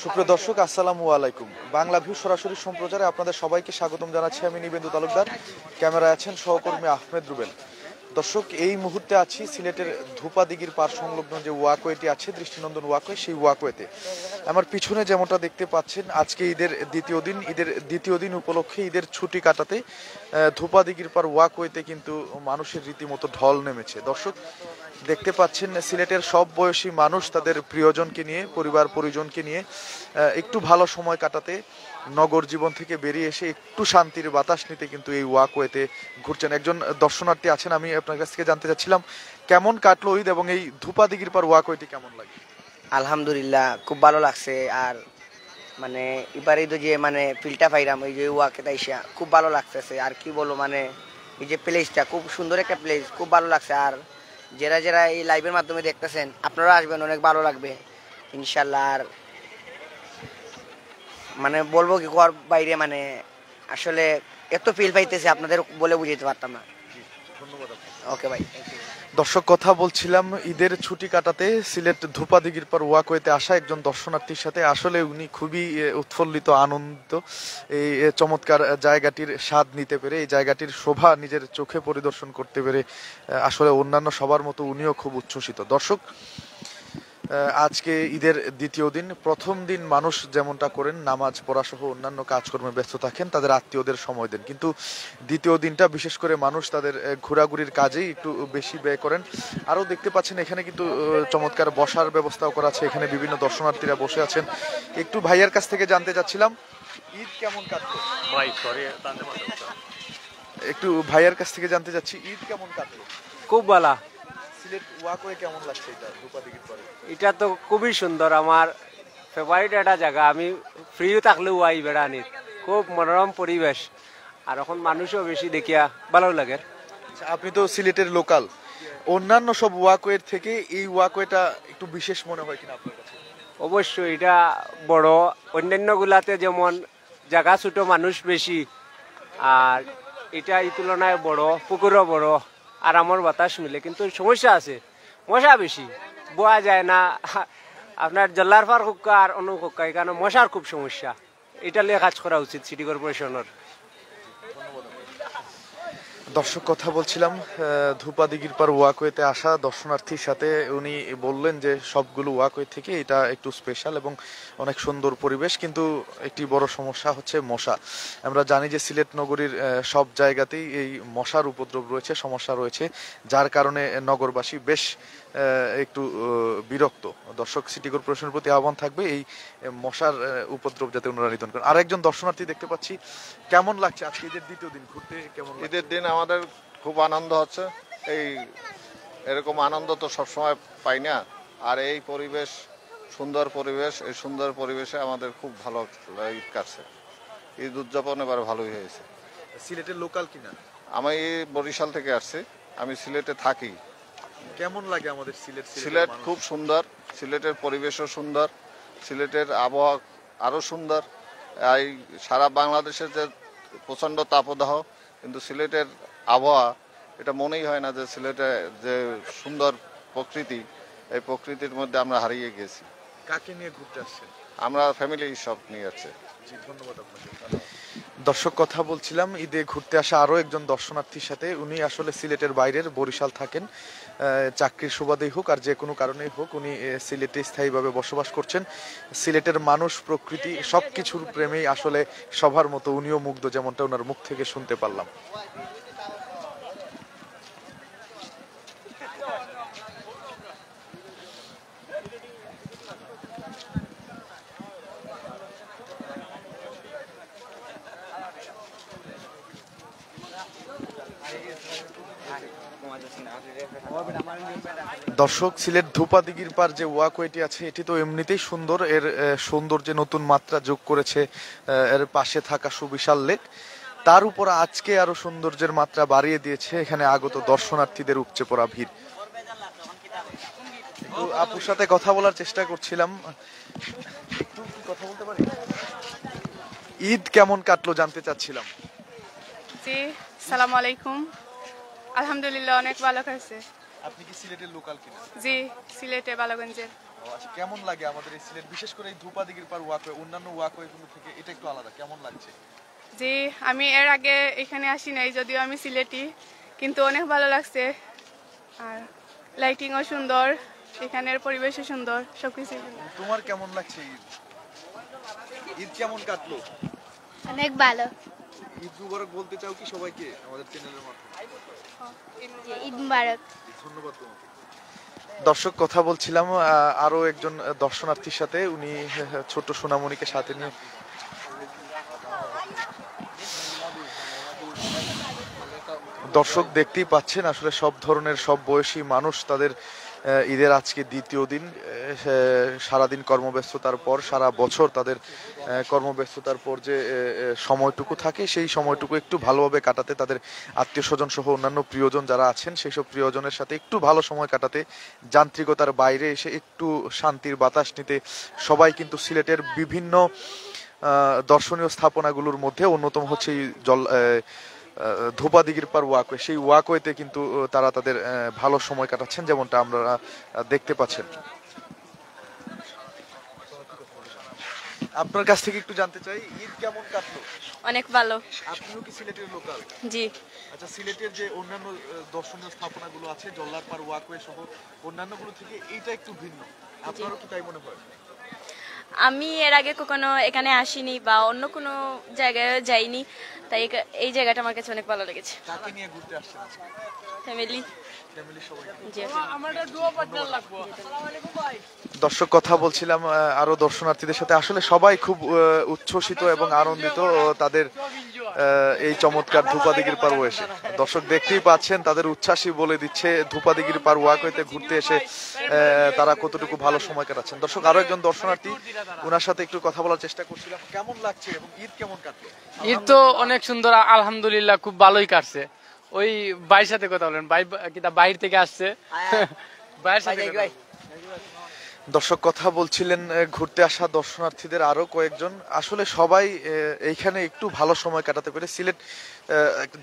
সুপ্রিয় দর্শক, আসসালামু আলাইকুম। বাংলাভিউ সরাসরি সম্প্রচারে আপনাদের সবাইকে স্বাগতম জানাচ্ছি। আমি নিবেন্দু তালুকদার, ক্যামেরায় আছেন সহকর্মী আহমেদ রুবেল। দর্শক, এই মুহূর্তে আছি সিলেটের ধূপা দিঘির পার সংলগ্ন যে ওয়াকওয়েটি আছে, দৃষ্টিনন্দন ওয়াকওয়ে, সেই ওয়াকওয়েতে। আমার পিছনে যেমনটা দেখতে পাচ্ছেন, আজকে ঈদের দ্বিতীয় দিন উপলক্ষে ঈদের ছুটি কাটাতে ধূপা দিঘির পার ওয়াকওয়েতে কিন্তু মানুষের রীতিমতো ঢল নেমেছে। দর্শক, দেখতে পাচ্ছেন সিলেটের সব বয়সী মানুষ তাদের প্রিয়জনকে নিয়ে, পরিবার পরিজনকে নিয়ে একটু ভালো সময় কাটাতে নগর জীবন থেকে বেরিয়ে এসে একটু শান্তির বাতাস নিতে কিন্তু এই ওয়াকওয়েতে ঘুরছেন। একজন দর্শনার্থী আছেন, আমি আপনার কাছ থেকে জানতে চাচ্ছিলাম কেমন কাটলো ঈদ এবং এই ধূপা দিঘির পার ওয়াকওয়েটি কেমন লাগে? আলহামদুলিল্লাহ, খুব ভালো লাগছে। আর মানে এবারে তো যে মানে ফিলটা পাইলাম এই যে ওয়াকওয়েতে আইসা খুব ভালো লাগতেছে। আর কি বলবো, মানে এই যে প্লেসটা খুব সুন্দর একটা প্লেস, খুব ভালো লাগছে। আর যারা এই লাইভের মাধ্যমে দেখতেছেন, আপনারা আসবেন, অনেক ভালো লাগবে ইনশাল্লাহ। আর মানে বলবো কি, ঘর বাইরে মানে আসলে এত ফিল পাইতেছে আপনাদের বলে বুঝাইতে পারতাম না। ধন্যবাদ। ওকে ভাই। দর্শক, কথা বলছিলাম ঈদের ছুটি কাটাতে সিলেট ধূপা দিঘির পর ওয়াকওয়েতে আসা একজন দর্শনার্থীর সাথে। আসলে উনি খুবই উৎফুল্লিত, আনন্দিত এই চমৎকার জায়গাটির স্বাদ নিতে পেরে, এই জায়গাটির শোভা নিজের চোখে পরিদর্শন করতে পেরে। আসলে অন্যান্য সবার মতো উনিও খুব উচ্ছ্বসিত। দর্শক, আজকে ঈদের দ্বিতীয় দিন। প্রথম দিন মানুষ যেমনটা করেন, নামাজ পড়া সহ অন্যান্য কাজকর্মে ব্যস্ত থাকেন, তাদের আত্মীয়দের সময় দেন। কিন্তু দ্বিতীয় দিনটা বিশেষ করে মানুষ তাদের ঘোরাঘুরির কাজেই একটু বেশি ব্যয় করেন। আরও দেখতে পাচ্ছেন এখানে কিন্তু চমৎকার বসার ব্যবস্থাও করা আছে, এখানে বিভিন্ন দর্শনার্থীরা বসে আছেন। একটু ভাইয়ের কাছ থেকে জানতে চাচ্ছিলাম ঈদ কেমন কাটলো। একটু ভাইয়ের কাছ থেকে জানতে চাচ্ছি ঈদ কেমন কাটলো। খুব ভালো। সিলেট ওয়াকওয়ে কেমন লাগছে এটা ধূপা দিঘির পরে? এটা তো খুবই সুন্দর, আমার ফেভারিট একটা জায়গা। আমি ফ্রি থাকলেও আই বেড়ানি, খুব মনোরম পরিবেশ। আর এখন মানুষও বেশি দেখিয়া ভালো লাগে। আপনি তো সিলেটের লোকাল, অন্যান্য সব ওয়াকওয়ের থেকে এই ওয়াকওয়েটা একটু বিশেষ মনে হয় কিনা আপনার কাছে? অবশ্যই এটা বড়। অন্যান্য গুলাতে যেমন জায়গা ছোট, মানুষ বেশি, আর এটা এই তুলনায় বড়, পুকুরও বড়, আর আমার বাতাস মিলে। কিন্তু সমস্যা আছে, মশা বেশি, বোয়া যায় না। আপনার জল্লার পার হুক্কা আর অন্য হুক্কা, এখানে মশার খুব সমস্যা। এটা নিয়ে কাজ করা উচিত সিটি কর্পোরেশনের। দর্শক, কথা বলছিলাম ধূপা দিঘির পার ওয়াকওয়েতে আসা দর্শনার্থীর সাথে। উনি বললেন যে সবগুলো ওয়াকওয়ে থেকে এটা একটু স্পেশাল এবং অনেক সুন্দর পরিবেশ, কিন্তু একটি বড় সমস্যা হচ্ছে মশা। আমরা জানি যে সিলেট নগরীর সব জায়গাতেই এই মশার উপদ্রব রয়েছে, সমস্যা রয়েছে, যার কারণে নগরবাসী বেশ একটু বিরক্ত। দর্শক, সিটি কর্পোরেশনের প্রতি আহ্বান থাকবে এই মশার উপদ্রব যাতে ওনারা নিধন করেন। আর একজন দর্শনার্থী দেখতে পাচ্ছি, কেমন লাগছে আজকে ঈদের দ্বিতীয় দিন ঘুরতে? কেমন ঈদের দিন আমাদের খুব আনন্দ হচ্ছে। এরকম আনন্দ তো সবসময় পাই না। আর এই পরিবেশ, সুন্দর পরিবেশ, এই সুন্দর পরিবেশে আমাদের খুব ভালো ঈদ কাটছে। ঈদ উদযাপন এবার ভালোই হয়েছে। সিলেটের লোকাল কিনা? আমি বরিশাল থেকে আসছি, আমি সিলেটে থাকি। কেমন লাগে আমাদের সিলেট খুব সুন্দর, সিলেটের পরিবেশও সুন্দর, সিলেটের আবহাওয়া আরও সুন্দর। এই সারা বাংলাদেশের যে প্রচণ্ড তাপদাহ, কিন্তু সিলেটের আবহাওয়া এটা মনেই হয় না যে সিলেটে যে সুন্দর প্রকৃতি, এই প্রকৃতির মধ্যে আমরা হারিয়ে গেছি। কাকে নিয়ে ঘুরতে আসছেন? আমরা ফ্যামিলি সব নিয়ে যাচ্ছি। জি, ধন্যবাদ আপনাকে। দর্শক, কথা বলছিলাম ঈদে ঘুরতে আসা আরও একজন দর্শনার্থীর সাথে। উনি আসলে সিলেটের বাইরের, বরিশাল থাকেন। চাকরির সুবাদেই হোক আর যে কোনো কারণেই হোক, উনি সিলেটে স্থায়ীভাবে বসবাস করছেন। সিলেটের মানুষ, প্রকৃতি সব কিছুর প্রেমেই আসলে সবার মতো উনিও মুগ্ধ, যেমনটা ওনার মুখ থেকে শুনতে পারলাম। দর্শক, সিলেট ধূপা দিঘির পার যে ওয়াকওয়েটি আছে এটি তো এমনিতেই সুন্দর, এর সৌন্দর্যে নতুন মাত্রা যোগ করেছে এর পাশে থাকা সুবিশাল লেক। তার উপর আজকে আরো সৌন্দর্যের মাত্রা বাড়িয়ে দিয়েছে এখানে আগত দর্শনার্থীদের উপচে পড়া ভিড়। আপুর সাথে কথা বলার চেষ্টা করছিলাম, একটু কথা বলতে পারি? ঈদ কেমন কাটলো জানতে চাচ্ছিলাম। জি, আসসালামু আলাইকুম। আলহামদুলিল্লাহ, অনেক ভালো কাটছে। আপনি কি সিলেটের লোকাল কিনা? জি, সিলেটে বালাগঞ্জের। আচ্ছা, কেমন লাগে আমাদের এই সিলেট, বিশেষ করে এই ধূপা দিঘির পার ওয়াকওয়ে অন্যান্য ওয়াকওয়েগুলো থেকে এটা একটু আলাদা, কেমন লাগছে? জি, আমি এর আগে এখানে আসি নাই, যদিও আমি সিলেটি, কিন্তু অনেক ভালো লাগছে। আর লাইটিংও সুন্দর, এখানের পরিবেশও সুন্দর, সবকিছু সুন্দর। তোমার কেমন লাগছে ঈদ? ঈদ কেমন কাটলো? অনেক ভালো। ঈদ মুবারক বলতে চাও কি সবাইকে আমাদের চ্যানেলের মাধ্যমে? ঈদ মুবারক। ধন্যবাদ তোমাকে। দর্শক, কথা বলছিলাম আরো একজন দর্শনার্থীর সাথে, উনি ছোট সোনামণিকে সাথে নিয়ে। দর্শক, দেখতেই পাচ্ছেন আসলে সব ধরনের সব বয়সী মানুষ তাদের ঈদের আজকে দ্বিতীয় দিন, সারাদিন কর্মব্যস্ততার পর, সারা বছর তাদের কর্মব্যস্ততার পর যে সময়টুকু থাকে সেই সময়টুকু একটু ভালোভাবে কাটাতে, তাদের আত্মীয় স্বজন সহ অন্যান্য প্রিয়জন যারা আছেন সেই সব প্রিয়জনের সাথে একটু ভালো সময় কাটাতে, যান্ত্রিকতার বাইরে এসে একটু শান্তির বাতাস নিতে সবাই কিন্তু সিলেটের বিভিন্ন দর্শনীয় স্থাপনাগুলোর মধ্যে অন্যতম হচ্ছে ধোপা দিঘির পার ওয়াকওয়ে, সেই ওয়াকওয়েতে কিন্তু তারা তাদের ভালো সময় কাটাচ্ছেন, যেমনটা আমরা দেখতে পাচ্ছেন। আপনার কাছ থেকে একটু জানতে চাই, ঈদ কেমন কাটলো? অনেক ভালো। আপনিও কি সিলেটের লোকাল? জি। আচ্ছা, সিলেটের যে অন্যান্য দর্শনীয় স্থাপনাগুলো আছে, জল্লার পার ওয়াকওয়ে সহ অন্যান্যগুলো থেকে এইটা একটু ভিন্ন, আপনারও কি তাই মনে হয়? আমি এর আগে কখনো এখানে আসিনি বা অন্য কোনো জায়গায় যাইনি, তাই এই জায়গাটা আমার কাছে অনেক ভালো লেগেছে। কাকে নিয়ে ঘুরতে আসছেন? ফ্যামিলি। দর্শক, কথা বলছিলাম আরো দর্শনার্থীদের সাথে, আসলে সবাই খুব উচ্ছ্বসিত এবং আনন্দিত তাদের এই চমৎকার ধূপা দিঘির পার এসে। দর্শক দেখতেই পাচ্ছেন তাদের উচ্ছ্বাসই বলে দিচ্ছে ধূপা দিঘির পার ওয়াকওয়েতে ঘুরতে এসে তারা কতটুকু ভালো সময় কাটাচ্ছেন। দর্শক, আরো একজন দর্শনার্থী, ওনার সাথে একটু কথা বলার চেষ্টা করছিলাম। কেমন লাগছে এবং ঈদ কেমন কাটলো? ঈদ তো অনেক সুন্দর, আলহামদুলিল্লাহ, খুব ভালোই কাটছে। ওই ভাইয়ের সাথে কথা বলেন, ভাই কিটা বাইরে থেকে আসছে, ভাইয়ের সাথে। দর্শক, কথা বলছিলেন ঘুরতে আসা দর্শনার্থীদের আরো কয়েকজন, আসলে সবাই এইখানে একটু ভালো সময় কাটাতে পেরে। সিলেট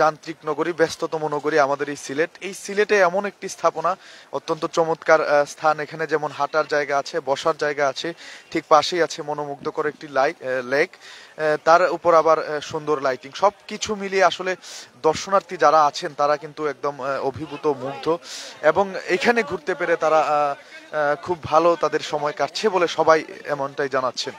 যান্ত্রিক নগরী, ব্যস্ততম নগরী আমাদের এই সিলেট। এই সিলেটে এমন একটি স্থাপনা, অত্যন্ত চমৎকার স্থান, এখানে যেমন হাঁটার জায়গা আছে, বসার জায়গা আছে, ঠিক পাশেই আছে মনোমুগ্ধকর একটি লেক, তার উপর আবার সুন্দর লাইটিং, সব কিছু মিলিয়ে আসলে দর্শনার্থী যারা আছেন তারা কিন্তু একদম অভিভূত, মুগ্ধ, এবং এখানে ঘুরতে পেরে তারা খুব ভালো তাদের সময় কাটছে বলে সবাই এমনটাই জানাচ্ছেন।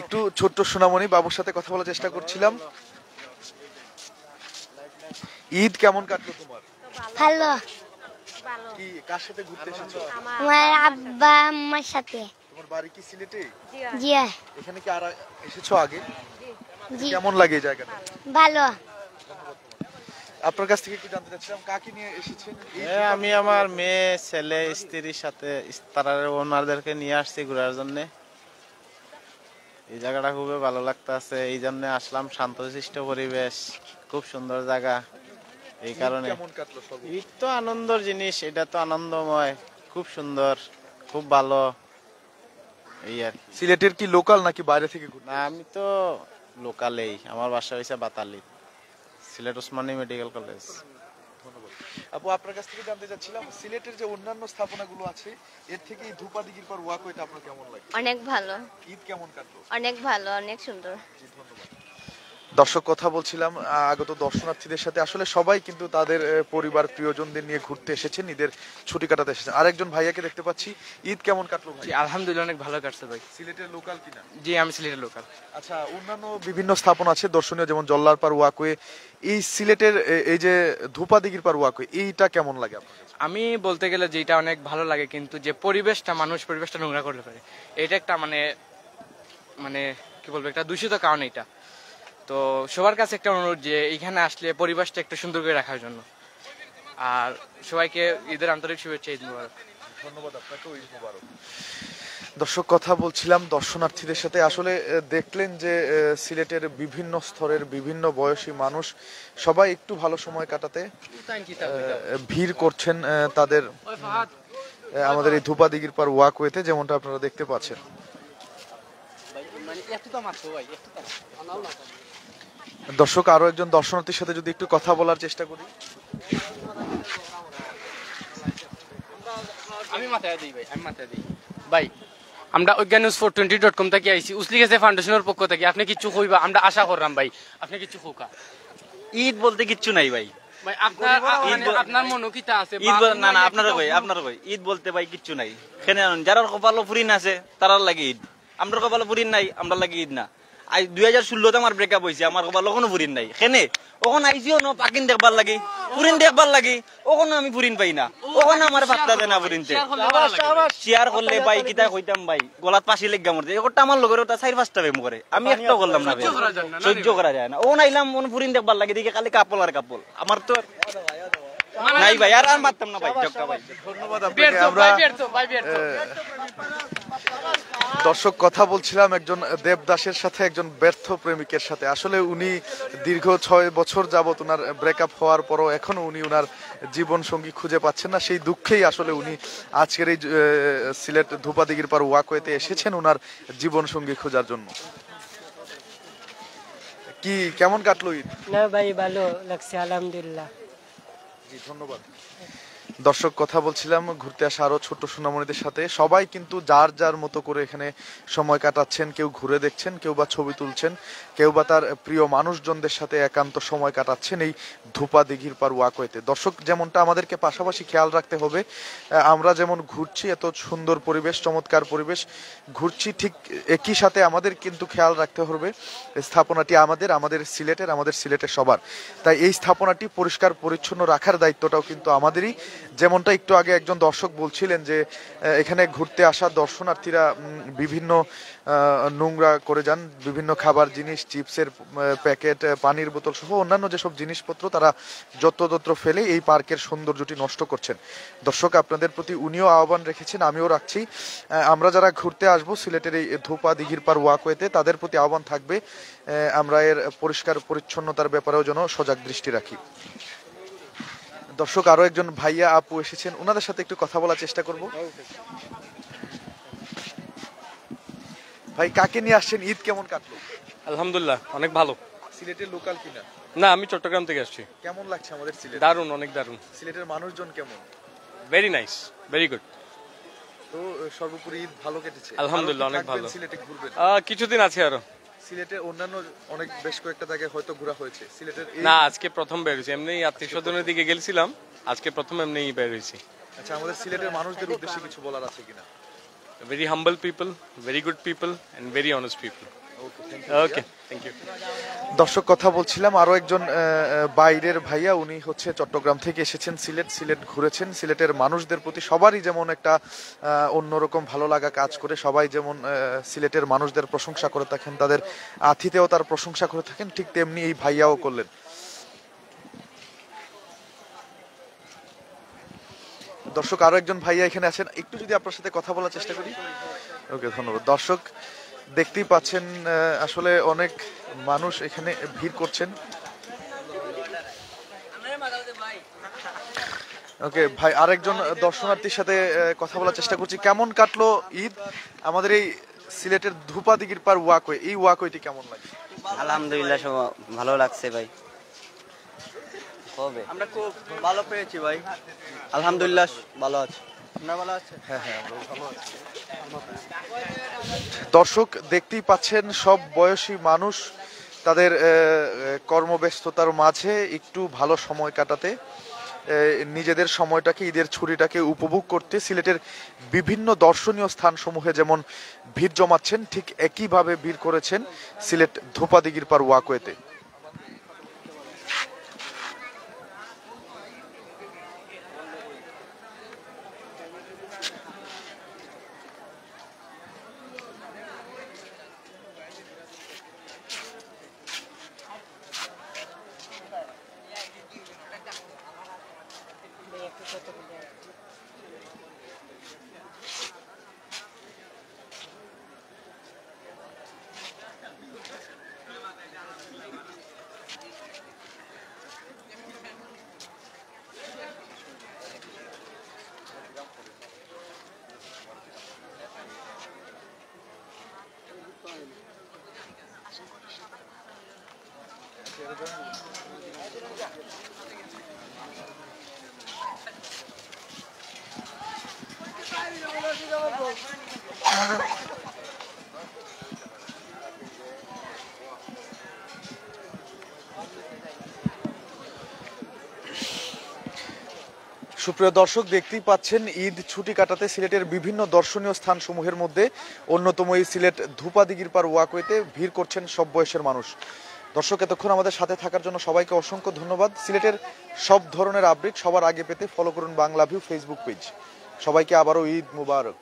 একটু ছোট্ট সোনামণি বাবুর সাথে কথা বলার চেষ্টা করছিলাম। ঈদ কেমন কাটলো তোমার? ভালো। কি কার সাথে ঘুরতে এসেছো? আমার আব্বা আম্মার সাথে। তোমার বাড়ি কি সিলেটে? জি। এখানে কি আর এসেছো আগে? জি। কেমন লাগে এই জায়গাটা? ভালো। আপনার কাছ থেকে একটু জানতে চাচ্ছিলাম, কাকে নিয়ে এসেছেন? আমি আমার মেয়ে, ছেলে, স্ত্রীর সাথে, তারা ওনাদেরকে নিয়ে আসছি ঘোরার জন্য। এই জায়গাটা খুবই ভালো লাগতেছে, এই জন্য আসলাম। শান্তশিষ্ট পরিবেশ, খুব সুন্দর জায়গা, এই কারণে। ঈদ তো আনন্দের জিনিস, এটা তো আনন্দময়, খুব সুন্দর, খুব ভালো। এই আর সিলেটের কি লোকাল নাকি বাইরে থেকে? না, আমি তো লোকালেই, আমার বাসা হয়েছে বাতালি, সিলেট ওসমানী মেডিকেল কলেজ। আপু, আপনার কাছ থেকে জানতে চাচ্ছিলাম, সিলেটের যে অন্যান্য স্থাপনাগুলো আছে এর থেকে এই ধূপা দিঘির পর ওয়াকওয়েটা আপনার কেমন লাগে? অনেক ভালো। ঈদ কেমন কাটলো? অনেক ভালো, অনেক সুন্দর। দর্শক, কথা বলছিলাম আগত দর্শনার্থীদের সাথে, আসলে সবাই কিন্তু তাদের পরিবার প্রিয়জনদের নিয়ে ঘুরতে এসেছেন, ঈদের ছুটি কাটাতে এসেছেন। আরেকজন ভাইয়াকে দেখতে পাচ্ছি, ঈদ কেমন কাটলো ভাই? আলহামদুলিল্লাহ, অনেক ভালো কাটছে ভাই। সিলেটের লোকাল কিনা? জি, আমি সিলেটের লোকাল। আচ্ছা, অন্যান্য বিভিন্ন স্থাপনা আছে দর্শনীয়, যেমন জল্লার পার ওয়াকওয়ে, এই সিলেটের এই যে ধূপা দিঘির পার ওয়াকওয়ে, এইটা কেমন লাগে আপনার কাছে? আমি বলতে গেলে যেটা অনেক ভালো লাগে, কিন্তু যে পরিবেশটা, মানুষ পরিবেশটা নোংরা করতে পারে, এটা একটা মানে কি বলবো, একটা দূষিত কারণ এটা। তো সবার কাছে একটা অনুরোধ যে এখানে আসলে পরিবেশটা একটু সুন্দর করে রাখার জন্য। আর সবাইকে ঈদের আন্তরিক শুভেচ্ছা, ঈদ মুবারক। ধন্যবাদ আপনাকে, ঈদ মুবারক। দর্শক, কথা বলছিলাম দর্শনার্থীদের সাথে। আসলে দেখলেন যে সিলেটের বিভিন্ন স্তরের বিভিন্ন বয়সী মানুষ সবাই একটু ভালো সময় কাটাতে ভিড় করছেন তাদের আমাদের এই ধূপাদিঘির পার ওয়াকওয়েতে, যেমনটা আপনারা দেখতে পাচ্ছেন। দর্শক, আরো একজন দর্শনার্থীর সাথে যদি একটু কথা বলার চেষ্টা করি। আমি মাথায় দিই ভাই, আমরা oigganews420.com থেকে আইছি, উসলি গেছে ফাউন্ডেশনের পক্ষ থেকে। আপনি কিছু কইবা, আমরা আশা করলাম ভাই আপনি কিছু কইবা। ঈদ বলতে কিচ্ছু নাই ভাই, ভাই আপনার মনে কিতা আছে? ঈদ না না আপনারা কই ঈদ বলতে ভাই কিচ্ছু নাই। কেন যারা কপাল ফুরিন আছে তারার লাগে ঈদ, আমরা কপাল ফুরিন নাই, আমরা লাগে ঈদ না। 2016 আমার ব্রেকআপ হয়েছে, আমার কপাল কোনো ফুরিন নাই। কেনে ওখানে আইসিও ন পাকিন দেখবার লাগে, ফুরিন দেখবার লাগে, ওখানে আমি ফুরিন পাই না, ওখানে আমার পাত্তা দেয় না ফুরিনতে। শেয়ার করলে ভাই কিতা কইতাম ভাই, গলাত পাশি লেগা মরতে। একটা আমার লগের ওটা 4-5টা প্রেম করে, আমি একটা করলাম না, সহ্য করা যায় না। ওখানে আইলাম মনে ফুরিন দেখবার লাগে, দিকে খালি কাপল আর কাপল, আমার তো নাই ভাই। আর মারতাম না ভাই, জক্কা ভাই। ধন্যবাদ আপনাকে। আমরা দর্শক, কথা বলছিলাম একজন দেবদাসের সাথে, একজন ব্যর্থ প্রেমিকের সাথে। আসলে উনি দীর্ঘ 6 বছর যাবত উনার ব্রেকআপ হওয়ার পরও এখনো উনি উনার জীবন সঙ্গী খুঁজে পাচ্ছেন না। সেই দুঃখেই আসলে উনি আজকের এই সিলেট ধূপাদিঘির পার ওয়াকওয়েতে এসেছেন উনার জীবন সঙ্গী খোঁজার জন্য। কি কেমন কাটলো ঈদ? না ভাই, ভালো লাগছে আলহামদুলিল্লাহ। জি, ধন্যবাদ। দর্শক, কথা বলছিলাম ঘুরতে আসা আরো ছোট্ট সোনামণিদের সাথে। সবাই কিন্তু যার যার মতো করে এখানে সময় কাটাচ্ছেন। কেউ ঘুরে দেখছেন, কেউ বা ছবি তুলছেন, কেউ বা তার প্রিয় মানুষজনদের সাথে একান্ত সময় কাটাচ্ছেন এই ধূপাদিঘির পার ওয়াকওয়েতে। দর্শক, যেমনটা আমাদেরকে পাশাপাশি খেয়াল রাখতে হবে, আমরা যেমন ঘুরছি, এত সুন্দর পরিবেশ, চমৎকার পরিবেশ ঘুরছি, ঠিক একই সাথে আমাদের কিন্তু খেয়াল রাখতে হবে স্থাপনাটি আমাদের সিলেটের সবার। তাই এই স্থাপনাটি পরিষ্কার পরিচ্ছন্ন রাখার দায়িত্বটাও কিন্তু আমাদেরই। যেমনটা একটু আগে একজন দর্শক বলছিলেন যে এখানে ঘুরতে আসা দর্শনার্থীরা বিভিন্ন নোংরা করে যান, বিভিন্ন খাবার জিনিস, চিপসের প্যাকেট, পানির বোতল সহ অন্যান্য যেসব জিনিসপত্র তারা যত্রতত্র ফেলে এই পার্কের সৌন্দর্যটি নষ্ট করছেন। দর্শক, আপনাদের প্রতি উনিও আহ্বান রেখেছেন, আমিও রাখছি। আমরা যারা ঘুরতে আসব সিলেটের এই ধূপাদিঘির পার ওয়াকওয়েতে, তাদের প্রতি আহ্বান থাকবে আমরা এর পরিষ্কার পরিচ্ছন্নতার ব্যাপারেও যেন সজাগ দৃষ্টি রাখি। দর্শক, আরো একজন ভাইয়া আপু এসেছেন, ওনাদের সাথে একটু কথা বলার চেষ্টা করব। ভাই, কাকে নিয়ে আসছেন? ঈদ কেমন কাটলো? আলহামদুলিল্লাহ, অনেক ভালো। সিলেটের লোকাল কিনা? না, আমি চট্টগ্রাম থেকে আসছি। কেমন লাগছে আমাদের সিলেট? দারুণ, অনেক দারুণ। সিলেটের মানুষজন কেমন? Very nice, very good. তো সর্বোপরি ঈদ ভালো কেটেছে? আলহামদুলিল্লাহ, অনেক ভালো। সিলেটে ঘুরবেন? কিছুদিন আছে আরো। সিলেটের অন্যান্য অনেক বেশ কয়েকটা জায়গায় হয়তো ঘোরা হয়েছে। সিলেটের না, আজকে প্রথম বের হয়েছি। এমনি আত্মীয় স্বজনের দিকে গেছিলাম, আজকে প্রথম এমনি বের হয়েছি। আচ্ছা, আমাদের সিলেটের মানুষদের উদ্দেশ্যে কিছু বলার আছে কিনা? Very humble people, very good people and very honest people. Okay, thank you. দর্শক, কথা বলছিলাম আরো একজন বাইরের ভাইয়া, উনি হচ্ছে চট্টগ্রাম থেকে এসেছেন সিলেট ঘুরেছেন। সিলেটের মানুষদের প্রতি সবারই যেমন একটা অন্যরকম ভালো লাগা কাজ করে, সবাই যেমন সিলেটের মানুষদের প্রশংসা করে থাকেন, তাদের আতিথেও তার প্রশংসা করে থাকেন, ঠিক তেমনি এই ভাইয়াও করলেন। দর্শক, আরো একজন ভাইয়া এখানে আছেন, একটু যদি আপনার সাথে কথা বলার চেষ্টা করি। ওকে, ধন্যবাদ। দর্শক, দেখতেই পাচ্ছেন আসলে অনেক মানুষ এখানে ভিড় করছেন। ওকে ভাই, আরেকজন দর্শনার্থীর সাথে কথা বলার চেষ্টা করছি। কেমন কাটলো ঈদ আমাদের এই সিলেটের ধূপাদিঘির পার ওয়াকওয়ে? এই ওয়াকওয়েটি কেমন লাগে? আলহামদুলিল্লাহ, সব ভালো লাগছে ভাই। আমরা খুব ভালো পেয়েছি ভাই, আলহামদুলিল্লাহ ভালো আছে। দর্শক, দেখতেই পাচ্ছেন সব বয়সী মানুষ তাদের কর্মব্যস্ততার মাঝে একটু ভালো সময় কাটাতে, নিজেদের সময়টাকে, ঈদের ছুটিটাকে উপভোগ করতে সিলেটের বিভিন্ন দর্শনীয় স্থানসমূহে যেমন ভিড় জমাচ্ছেন, ঠিক একইভাবে ভিড় করেছেন সিলেট ধূপাদিঘির পার ওয়াকওয়েতে। সুপ্রিয় দর্শক, দেখতেই পাচ্ছেন ঈদ ছুটি কাটাতে সিলেটের বিভিন্ন দর্শনীয় স্থানসমূহের মধ্যে অন্যতম এই সিলেট ধুপা দিঘির পার ওয়াকওয়েতে ভিড় করছেন সব বয়সের মানুষ। দর্শক, এতক্ষণ আমাদের সাথে থাকার জন্য সবাইকে অসংখ্য ধন্যবাদ। সিলেটের সব ধরনের আপডেট সবার আগে পেতে ফলো করুন বাংলা ভিউ ফেসবুক পেজ। সবাইকে আবারও ঈদ মুবারক।